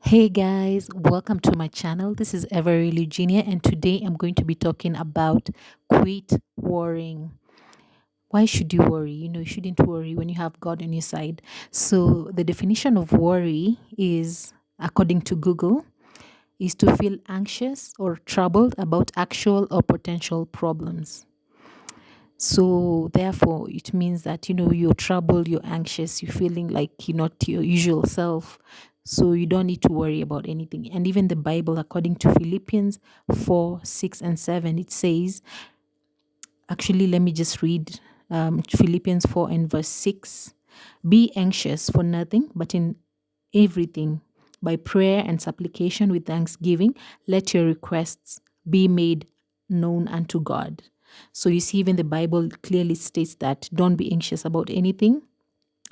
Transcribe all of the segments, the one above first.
Hey guys, welcome to my channel. This is Every Eugenia, and today I'm going to be talking about quit worrying. Why should you worry? You shouldn't worry when you have God on your side. So, the definition of worry is, according to Google, is to feel anxious or troubled about actual or potential problems. So therefore, it means that you're troubled, you're anxious, you're feeling like you're not your usual self. So you don't need to worry about anything. And even the Bible, according to Philippians 4, 6, and 7, it says, actually, let me just read Philippians 4 and verse 6. Be anxious for nothing, but in everything, by prayer and supplication with thanksgiving, let your requests be made known unto God. So you see, even the Bible clearly states that don't be anxious about anything,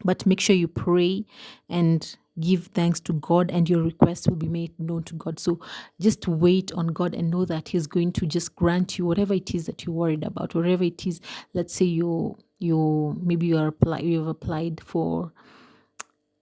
but make sure you pray and give thanks to God, and your requests will be made known to God. So just wait on God and know that He's going to just grant you whatever it is that you're worried about, whatever it is. Let's say you maybe you've applied for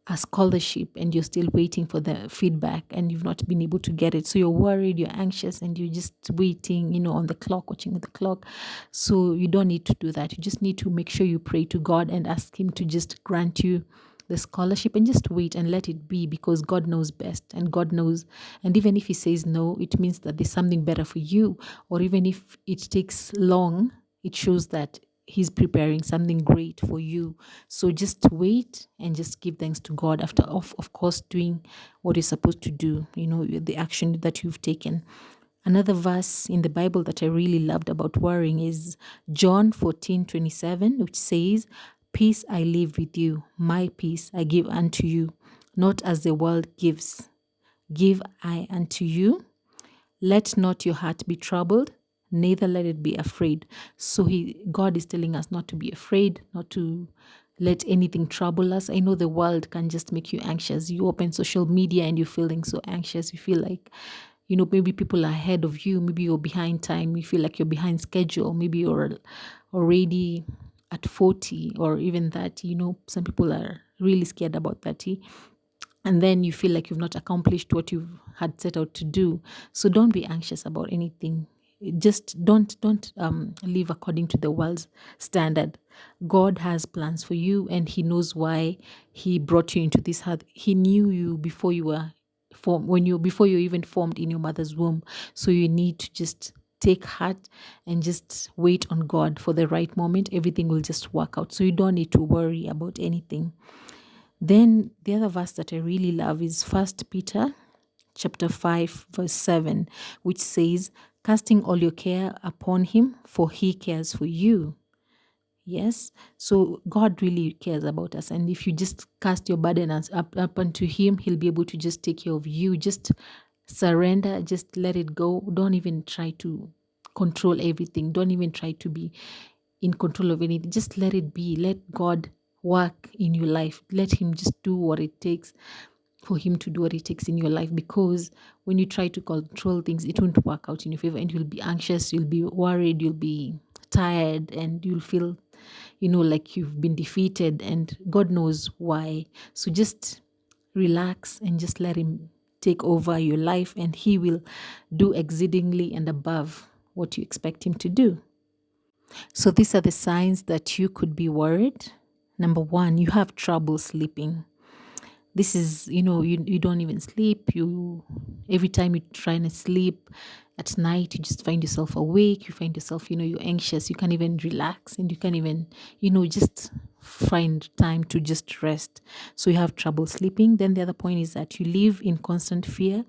a scholarship and you're still waiting for the feedback and you've not been able to get it, so you're worried, you're anxious, and you're just waiting, on the clock, watching the clock. So you don't need to do that. You just need to make sure you pray to God and ask Him to just grant you the scholarship, and just wait and let it be, because God knows best, and God knows. And even if He says no, it means that there's something better for you. Or even if it takes long, it shows that He's preparing something great for you. So just wait and just give thanks to God after, of course, doing what you're supposed to do, the action that you've taken. Another verse in the Bible that I really loved about worrying is John 14:27, which says, Peace I leave with you, my peace I give unto you, not as the world gives, give I unto you. Let not your heart be troubled, neither let it be afraid. So God is telling us not to be afraid, not to let anything trouble us. I know the world can just make you anxious. You open social media and you're feeling so anxious. You feel like, maybe people are ahead of you. Maybe you're behind time. You feel like you're behind schedule. Maybe you're already at 40 or even 30. Some people are really scared about 30, and then you feel like you've not accomplished what you had set out to do. So don't be anxious about anything. Just don't live according to the world's standard. God has plans for you, and He knows why He brought you into this heart. He knew you before you were formed, before you even formed in your mother's womb. So you need to just take heart and just wait on God for the right moment. Everything will just work out, so you don't need to worry about anything. Then the other verse that I really love is First Peter chapter 5 verse 7, which says, casting all your care upon Him, for He cares for you. Yes, so God really cares about us, and if you just cast your burden up unto Him, He'll be able to just take care of you. Just surrender, just let it go. Don't even try to control everything. Don't even try to be in control of anything. Just let it be. Let God work in your life. Let Him just do what it takes for Him to do what it takes in your life, because when you try to control things, it won't work out in your favor, and you'll be anxious, you'll be worried, you'll be tired, and you'll feel like you've been defeated, and God knows why. So just relax and just let Him take over your life, and He will do exceedingly and above what you expect Him to do. So these are the signs that you could be worried. Number one, you have trouble sleeping. This is, you don't even sleep. Every time you try to sleep at night, you just find yourself awake. You find yourself, you're anxious. You can't even relax, and you can't even, just find time to just rest. So you have trouble sleeping. Then the other point is that you live in constant fear,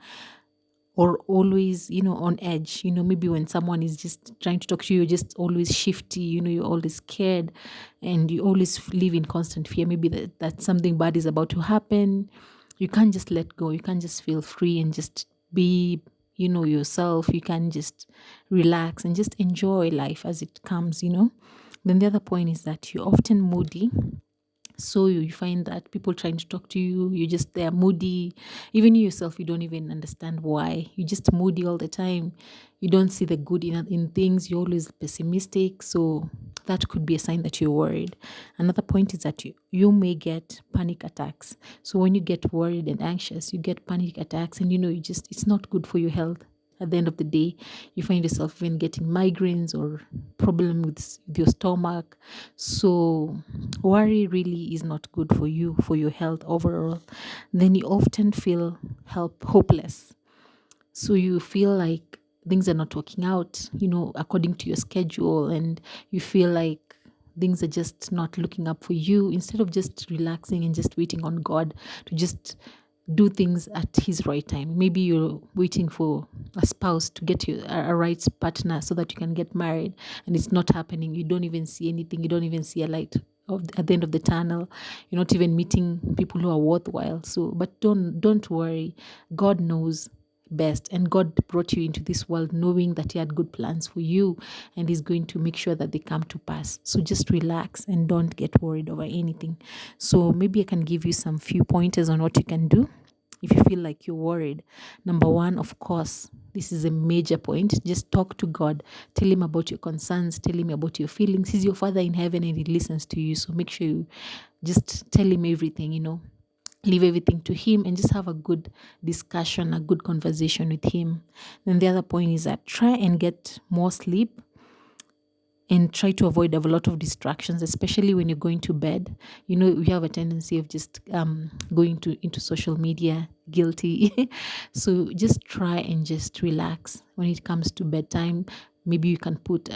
or always, on edge. Maybe when someone is just trying to talk to you, you're just always shifty, you're always scared, and you always live in constant fear. Maybe that something bad is about to happen. You can't just let go. You can't just feel free and just be, yourself. You can just relax and just enjoy life as it comes. Then the other point is that you're often moody, So you find that people trying to talk to you, you just they're moody. Even you yourself, you don't even understand why. You just moody all the time. You don't see the good in things. You're always pessimistic. So that could be a sign that you're worried. Another point is that you may get panic attacks. So when you get worried and anxious, you get panic attacks, and you just it's not good for your health. At the end of the day, you find yourself even getting migraines or problem with your stomach. So worry really is not good for you, for your health overall. Then you often feel hopeless. So you feel like things are not working out, according to your schedule, and you feel like things are just not looking up for you. Instead of just relaxing and just waiting on God to just do things at his right time. Maybe you're waiting for a spouse to get you a right partner so that you can get married, and it's not happening. You don't even see anything. You don't even see a light at the end of the tunnel. You're not even meeting people who are worthwhile. So, but don't worry. God knows best, and God brought you into this world knowing that he had good plans for you, and he's going to make sure that they come to pass. So just relax and don't get worried over anything. So maybe I can give you some few pointers on what you can do if you feel like you're worried. Number one, of course, this is a major point. Just talk to God. Tell him about your concerns. Tell him about your feelings. He's your Father in heaven and he listens to you. So make sure you just tell him everything. Leave everything to him and just have a good discussion, a good conversation with him. Then the other point is that try and get more sleep and try to avoid a lot of distractions, especially when you're going to bed. We have a tendency of just going into social media, guilty. So just try and just relax when it comes to bedtime. Maybe you can put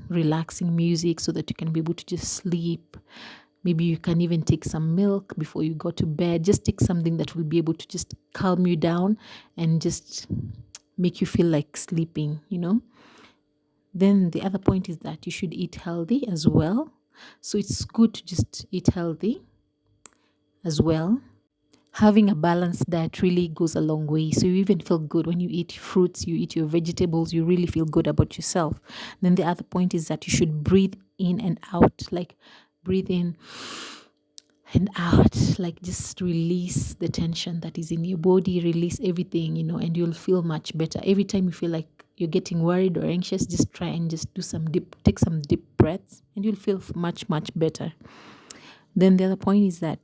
relaxing music so that you can be able to just sleep. Maybe you can even take some milk before you go to bed. Just take something that will be able to just calm you down and just make you feel like sleeping. Then the other point is that you should eat healthy as well. So it's good to just eat healthy as well. Having a balanced diet really goes a long way. So you even feel good when you eat fruits, you eat your vegetables, you really feel good about yourself. Then the other point is that you should breathe in and out, like breathe in and out, like just release the tension that is in your body, release everything, and you'll feel much better. Every time you feel like you're getting worried or anxious, just try and just take some deep breaths, and you'll feel much, much better. Then the other point is that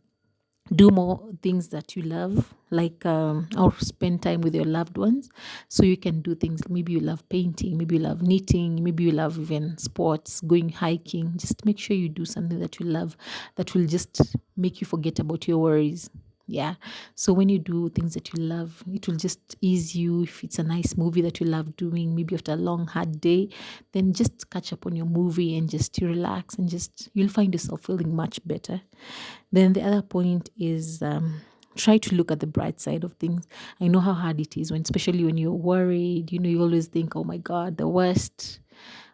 do more things that you love, like or spend time with your loved ones. So you can do things, maybe you love painting, maybe you love knitting, maybe you love even sports, going hiking. Just make sure you do something that you love, that will just make you forget about your worries. Yeah. So when you do things that you love, it will just ease you. If it's a nice movie that you love doing, maybe after a long hard day, then just catch up on your movie and just relax, and just you'll find yourself feeling much better. Then the other point is try to look at the bright side of things. I know how hard it is, especially when you're worried. You always think, oh my God, the worst.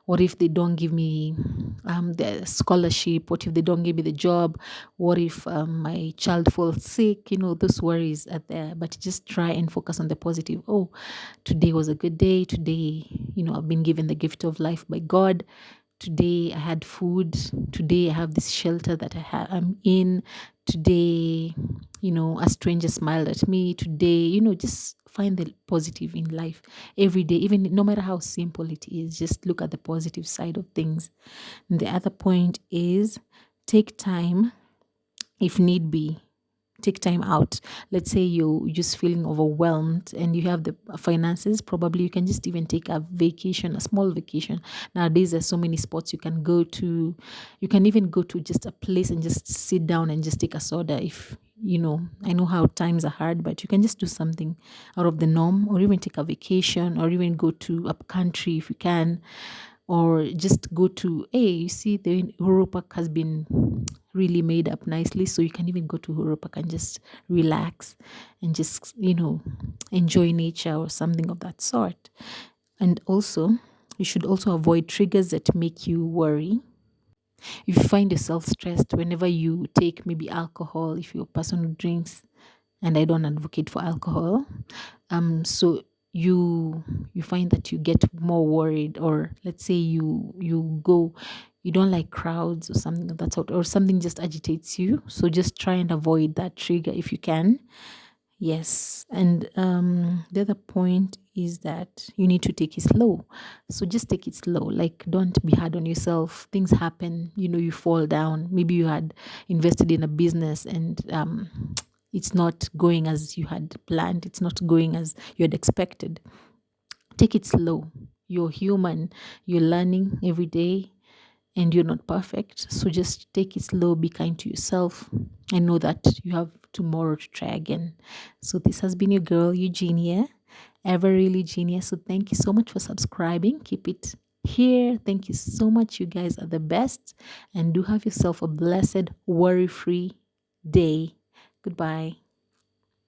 What if they don't give me the scholarship? What if they don't give me the job? What if my child falls sick? Those worries are there. But just try and focus on the positive. Oh, today was a good day. Today, I've been given the gift of life by God. Today I had food. Today I have this shelter that I'm in. Today, a stranger smiled at me. Today, just find the positive in life every day, even no matter how simple it is. Just look at the positive side of things. And the other point is take time if need be. Take time out. Let's say you're just feeling overwhelmed and you have the finances, probably you can just even take a vacation, a small vacation. Nowadays there's so many spots you can go to. You can even go to just a place and just sit down and just take a soda. If I know how times are hard, but you can just do something out of the norm, or even take a vacation, or even go to a country if you can, or just go to, hey, you see the Europa has been really made up nicely, so you can even go to Europa and just relax and just enjoy nature or something of that sort. And also you should also avoid triggers that make you worry. If you find yourself stressed whenever you take maybe alcohol, if you're a person who drinks, and I don't advocate for alcohol, so you find that you get more worried, or let's say you go you don't like crowds or something of that sort, or something just agitates you. So just try and avoid that trigger if you can. Yes. And the other point is that you need to take it slow. So just take it slow. Like, don't be hard on yourself. Things happen, you fall down. Maybe you had invested in a business and it's not going as you had planned, it's not going as you had expected. Take it slow. You're human, you're learning every day, and you're not perfect. So just take it slow, be kind to yourself, and know that you have tomorrow to try again. So this has been your girl, Eugenia, ever really genius. So thank you so much for subscribing. Keep it here. Thank you so much. You guys are the best. And do have yourself a blessed, worry free day. Goodbye.